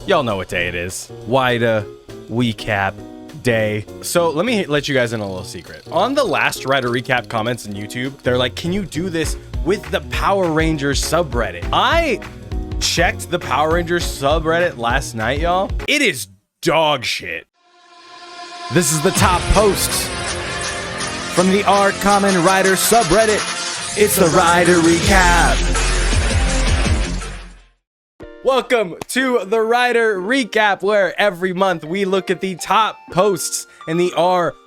Y'all know what day it is. WIDA Recap Day. So let me let you guys in a little secret. On the last Rider Recap comments on YouTube, they're like, can you do this with the Power Rangers subreddit? I checked the Power Rangers subreddit last night, y'all. It is dog shit. This is the top posts from the Kamen Rider subreddit. It's the Rider Recap. Welcome to the Rider Recap, where every month we look at the top posts in the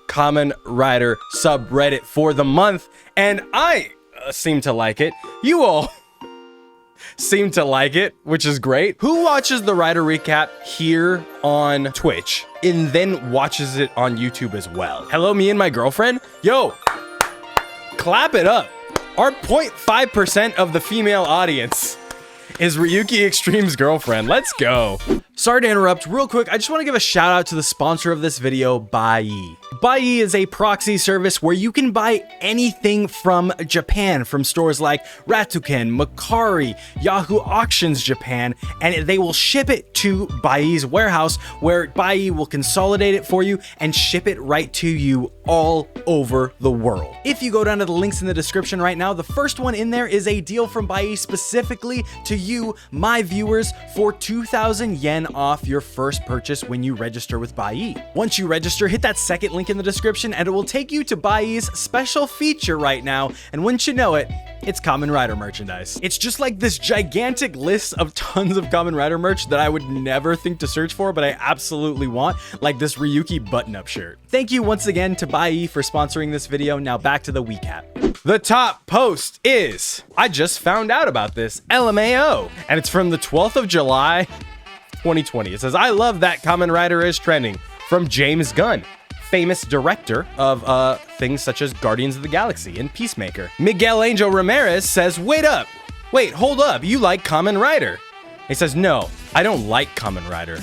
Kamen Rider subreddit for the month, and I seem to like it. You all seem to like it, which is great. Who watches the Rider Recap here on Twitch and then watches it on YouTube as well? Hello, me and my girlfriend. Yo, clap it up. Our 0.5% of the female audience is Ryuki Extreme's girlfriend. Let's go. Sorry to interrupt real quick. I just want to give a shout out to the sponsor of this video, Buyee. Buyee is a proxy service where you can buy anything from Japan, from stores like Ratuken, Makari, Yahoo Auctions Japan, and they will ship it to Buyee's warehouse, where Buyee will consolidate it for you and ship it right to you all over the world. If you go down to the links in the description right now, the first one in there is a deal from Buyee specifically to you, my viewers, for 2,000 yen off your first purchase when you register with Buyee. Once you register, hit that second link in the description and it will take you to Buyee's special feature right now, and wouldn't you know it, it's Kamen Rider merchandise. It's just like this gigantic list of tons of Kamen Rider merch that I would never think to search for, but I absolutely want, like this Ryuki button-up shirt. Thank you once again to Buyee for sponsoring this video. Now back to the recap. The top post is, I just found out about this, LMAO, and it's from the 12th of July, 2020. It says, I love that Kamen Rider is trending, from James Gunn, famous director of things such as Guardians of the Galaxy and Peacemaker. Miguel Angel Ramirez says, wait, hold up, you like Kamen Rider? He says, no, I don't like Kamen Rider.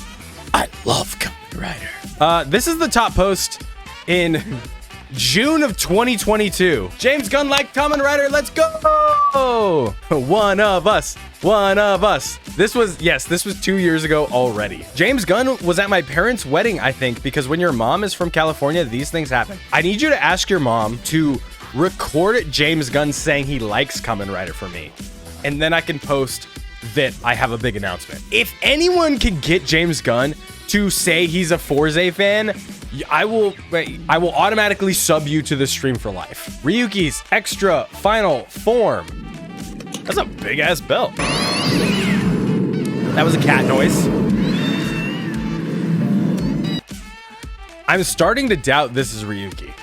I love Kamen Rider. This is the top post in June of 2022. James Gunn liked Kamen Rider, let's go! One of us. This was 2 years ago already. James Gunn was at my parents' wedding, I think, because when your mom is from California, these things happen. I need you to ask your mom to record James Gunn saying he likes Kamen Rider for me, and then I can post that I have a big announcement. If anyone can get James Gunn to say he's a Forze fan, I will automatically sub you to the stream for life. Ryuki's extra final form. That's a big ass belt. That was a cat noise. I'm starting to doubt this is Ryuki.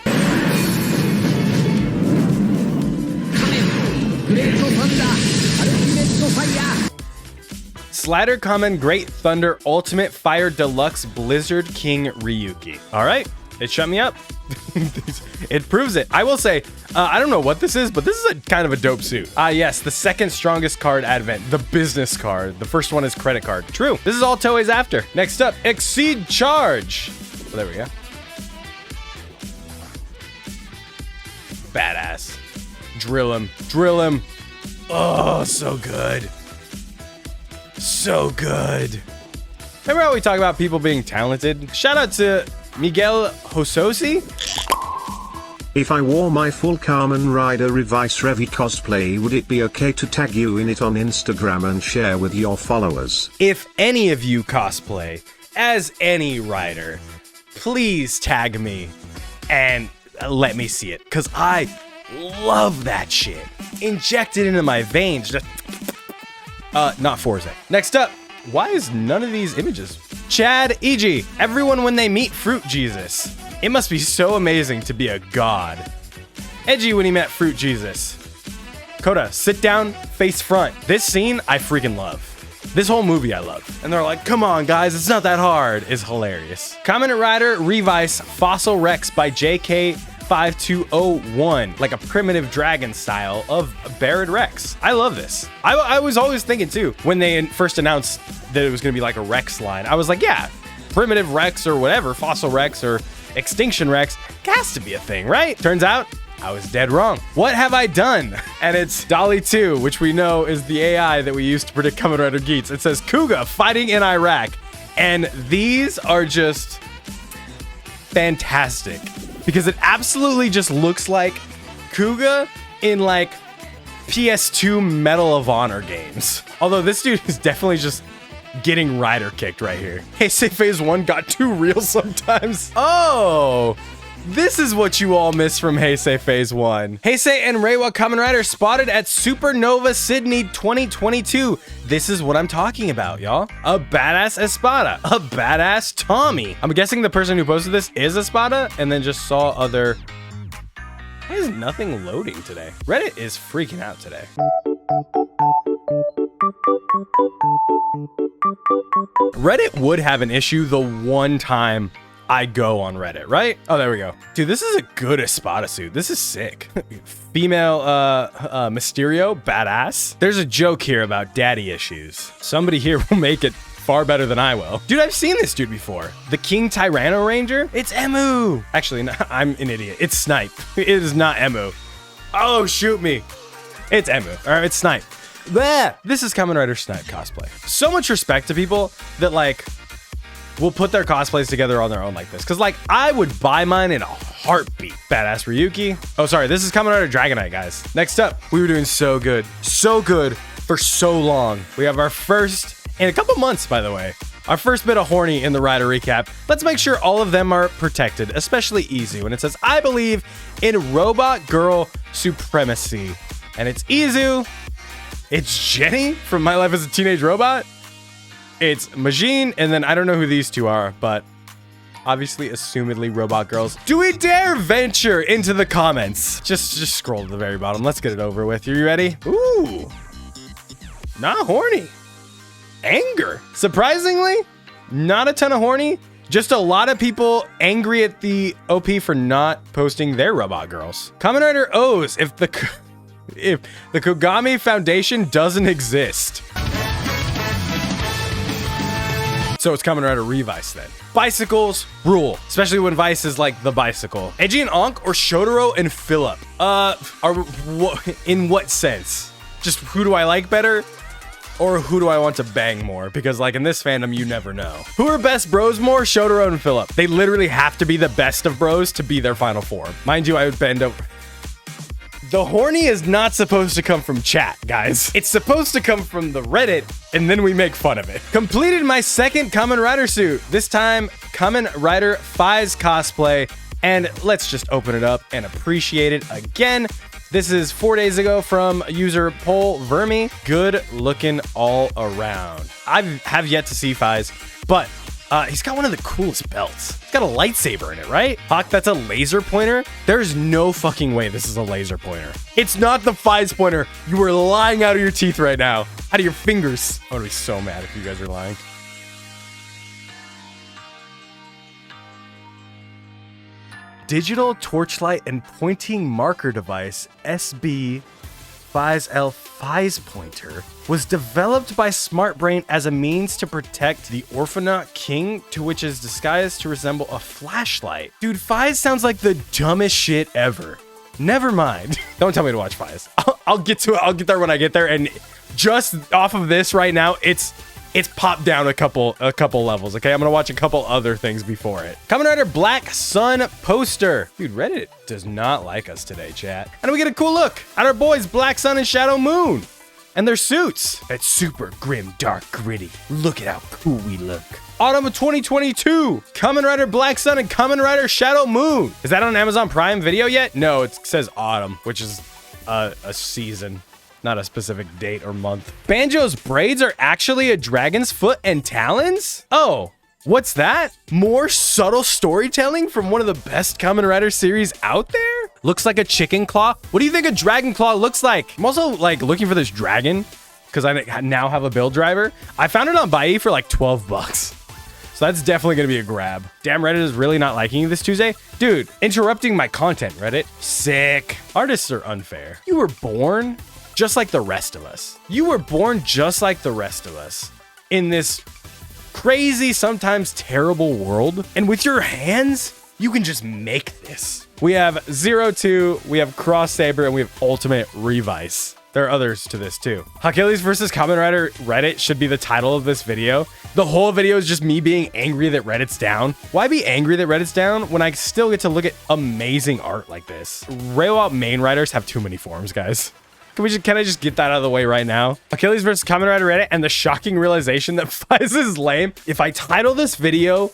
Slider Kamen Great Thunder Ultimate Fire Deluxe Blizzard King Ryuki. All right, it shut me up. It proves it. I will say, I don't know what this is, but this is a kind of a dope suit. Yes, the second strongest card advent, the business card. The first one is credit card. True. This is all Toei's after. Next up, Exceed Charge. Oh, there we go. Badass. Drill him. Oh, so good. So good. Remember how we talk about people being talented? Shout out to Miguel Hososi. If I wore my full Kamen Rider Revice Revi cosplay, would it be okay to tag you in it on Instagram and share with your followers? If any of you cosplay as any rider, please tag me and let me see it, because I love that shit. Inject it into my veins. Just not Forza. Next up, why is none of these images? Chad E.G. Everyone when they meet Fruit Jesus. It must be so amazing to be a god. Edgy when he met Fruit Jesus. Coda, sit down, face front. This scene, I freaking love. This whole movie I love. And they're like, come on guys, it's not that hard. Is hilarious. Kamen Rider Revice Fossil Rex by JK5201. Like a primitive dragon style of Barid Rex. I love this. I was always thinking too, when they first announced that it was gonna be like a Rex line, I was like, yeah, primitive Rex or whatever, Fossil Rex or Extinction Rex, has to be a thing, right? Turns out, I was dead wrong. What have I done? And it's Dolly 2, which we know is the AI that we used to predict Kamen Rider Geats. It says, Kuga fighting in Iraq. And these are just fantastic because it absolutely just looks like Kuga in like PS2 Medal of Honor games. Although this dude is definitely just getting rider kicked right here. Heisei Phase 1 got too real sometimes. Oh, this is what you all miss from Heisei Phase 1. Heisei and Reiwa Kamen Rider spotted at Supernova Sydney 2022. This is what I'm talking about, y'all. A badass Espada, a badass Tommy. I'm guessing the person who posted this is Espada and then just saw other... Why is nothing loading today? Reddit is freaking out today. Reddit would have an issue the one time I go on Reddit, right? Oh, there we go. Dude, this is a good Espada suit. This is sick. Female Mysterio, badass. There's a joke here about daddy issues. Somebody here will make it far better than I will. Dude, I've seen this dude before. The King Tyranno Ranger? It's Emu. Actually, no, I'm an idiot. It's Snipe. It is not Emu. Oh, shoot me. It's Emu. All right, it's Snipe. Bleh. This is Kamen Rider Snipe cosplay. So much respect to people that like will put their cosplays together on their own like this. Cause like I would buy mine in a heartbeat. Badass Ryuki. Oh, sorry. This is Kamen Rider Dragonite, guys. Next up, we were doing so good for so long. We have our first in a couple months, by the way. Our first bit of horny in the Rider recap. Let's make sure all of them are protected, especially Izu. And it says, I believe in robot girl supremacy. And it's Izu. It's Jenny from My Life as a Teenage Robot. It's Majin. And then I don't know who these two are, but obviously, assumedly robot girls. Do we dare venture into the comments? Just scroll to the very bottom. Let's get it over with. You ready? Ooh. Not horny. Anger. Surprisingly, not a ton of horny. Just a lot of people angry at the OP for not posting their robot girls. Kamen Rider O's if the Kogami Foundation doesn't exist. So it's Kamen Rider Revice then. Bicycles rule, especially when Vice is like the bicycle. Eiji and Ankh or Shotaro and Philip? In what sense? Just who do I like better? Or who do I want to bang more? Because like in this fandom, you never know. Who are best bros more? Shotaro and Philip. They literally have to be the best of bros to be their final form. Mind you, I would bend over. The horny is not supposed to come from chat, guys. It's supposed to come from the Reddit, and then we make fun of it. Completed my second Kamen Rider suit. This time, Kamen Rider Faiz cosplay. And let's just open it up and appreciate it again. This is 4 days ago from user Pol Vermi. Good looking all around. I have yet to see Faiz, but he's got one of the coolest belts. He's got a lightsaber in it, right? Hawk, that's a laser pointer? There's no fucking way this is a laser pointer. It's not the Faiz pointer. You are lying out of your teeth right now. Out of your fingers. I'm gonna be so mad if you guys are lying. Digital torchlight and pointing marker device SB Faiz L Faiz pointer was developed by SmartBrain as a means to protect the Orphanaut King, to which is disguised to resemble a flashlight. Dude, Faiz sounds like the dumbest shit ever. Never mind. Don't tell me to watch Faiz. I'll get to it. I'll get there when I get there. And just off of this right now, it's popped down a couple levels, okay? I'm gonna watch a couple other things before it. Kamen Rider Black Sun poster. Dude, Reddit does not like us today, chat. And we get a cool look at our boys Black Sun and Shadow Moon and their suits. It's super grim, dark, gritty. Look at how cool we look. Autumn of 2022, Kamen Rider Black Sun and Kamen Rider Shadow Moon. Is that on Amazon Prime Video yet? No, it says autumn, which is a season. Not a specific date or month. Banjo's braids are actually a dragon's foot and talons? Oh, what's that? More subtle storytelling from one of the best Kamen Rider series out there? Looks like a chicken claw. What do you think a dragon claw looks like? I'm also like looking for this dragon because I now have a build driver. I found it on Bai for like 12 bucks. So that's definitely gonna be a grab. Damn, Reddit is really not liking you this Tuesday. Dude, interrupting my content, Reddit. Sick. Artists are unfair. You were born just like the rest of us. You were born just like the rest of us in this crazy, sometimes terrible world. And with your hands, you can just make this. We have 02, we have Cross Saber, and we have Ultimate Revice. There are others to this too. Achilles versus Kamen Rider Reddit should be the title of this video. The whole video is just me being angry that Reddit's down. Why be angry that Reddit's down when I still get to look at amazing art like this? Railroad main riders have too many forms, guys. Can I just get that out of the way right now? Achilles versus Kamen Rider Reddit and the shocking realization that Faiz is lame. If I title this video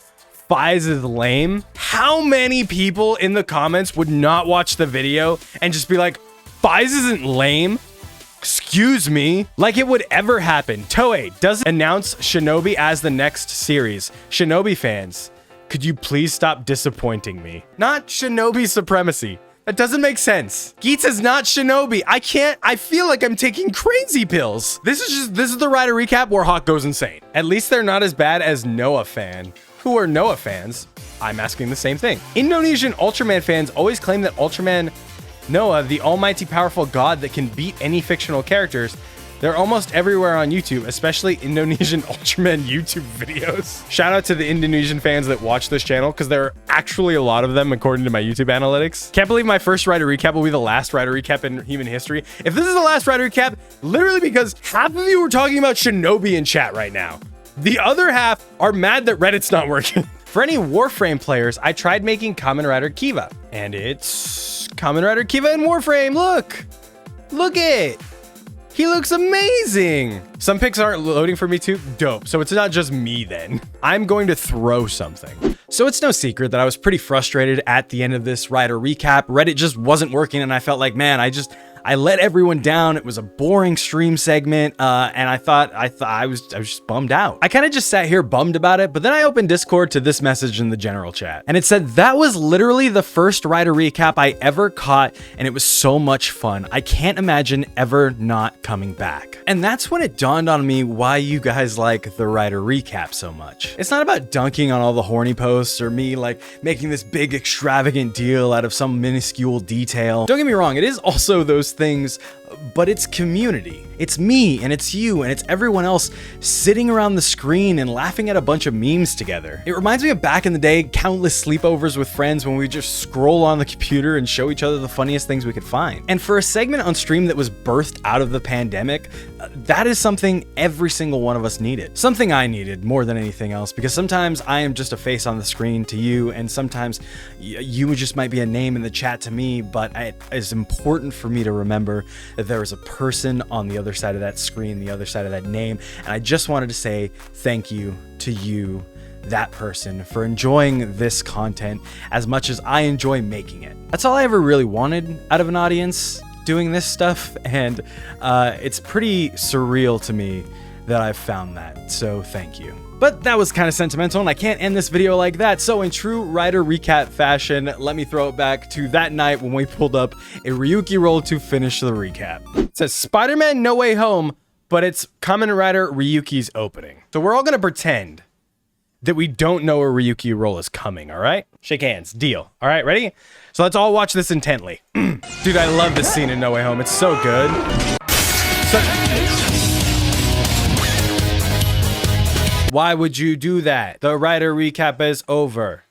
Faiz is lame, how many people in the comments would not watch the video and just be like, Faiz isn't lame? Excuse me? Like it would ever happen. Toei doesn't announce Shinobi as the next series. Shinobi fans, could you please stop disappointing me? Not Shinobi supremacy. That doesn't make sense. Geet's not Shinobi. I feel like I'm taking crazy pills. This is the Rider recap where Hawk goes insane. At least they're not as bad as Noah fan. Who are Noah fans? I'm asking the same thing. Indonesian Ultraman fans always claim that Ultraman Noah, the almighty powerful god that can beat any fictional characters, they're almost everywhere on YouTube, especially Indonesian Ultraman YouTube videos. Shout out to the Indonesian fans that watch this channel, because there are actually a lot of them according to my YouTube analytics. Can't believe my first Rider recap will be the last Rider recap in human history. If this is the last Rider recap, literally because half of you are talking about Shinobi in chat right now. The other half are mad that Reddit's not working. For any Warframe players, I tried making Kamen Rider Kiva, and it's Kamen Rider Kiva in Warframe. Look it. He looks amazing. Some pics aren't loading for me too. Dope. So it's not just me then. I'm going to throw something. So it's no secret that I was pretty frustrated at the end of this Rider recap. Reddit just wasn't working, and I felt like, man, I let everyone down. It was a boring stream segment, and I was just bummed out. I kind of just sat here bummed about it, but then I opened Discord to this message in the general chat, and it said, that was literally the first Rider recap I ever caught, and it was so much fun. I can't imagine ever not coming back. And that's when it dawned on me why you guys like the Rider recap so much. It's not about dunking on all the horny posts or me like making this big extravagant deal out of some minuscule detail. Don't get me wrong, it is also those things, but it's community. It's me and it's you and it's everyone else sitting around the screen and laughing at a bunch of memes together. It reminds me of back in the day, countless sleepovers with friends when we just scroll on the computer and show each other the funniest things we could find. And for a segment on stream that was birthed out of the pandemic, that is something every single one of us needed. Something I needed more than anything else, because sometimes I am just a face on the screen to you, and sometimes you just might be a name in the chat to me, but it is important for me to remember that there is a person on the other side of that screen, the other side of that name, and I just wanted to say thank you to you, that person, for enjoying this content as much as I enjoy making it. That's all I ever really wanted out of an audience doing this stuff, and it's pretty surreal to me that I've found that, so thank you. But that was kind of sentimental, and I can't end this video like that, so in true Rider recap fashion, let me throw it back to that night when we pulled up a Ryuki roll to finish the recap. It says Spider-Man No Way Home, but it's Kamen Rider Ryuki's opening. So we're all gonna pretend that we don't know a Ryuki roll is coming, all right? Shake hands, deal. All right, ready? So let's all watch this intently. Dude, I love this scene in No Way Home. It's so good. Why would you do that? The Rider recap is over.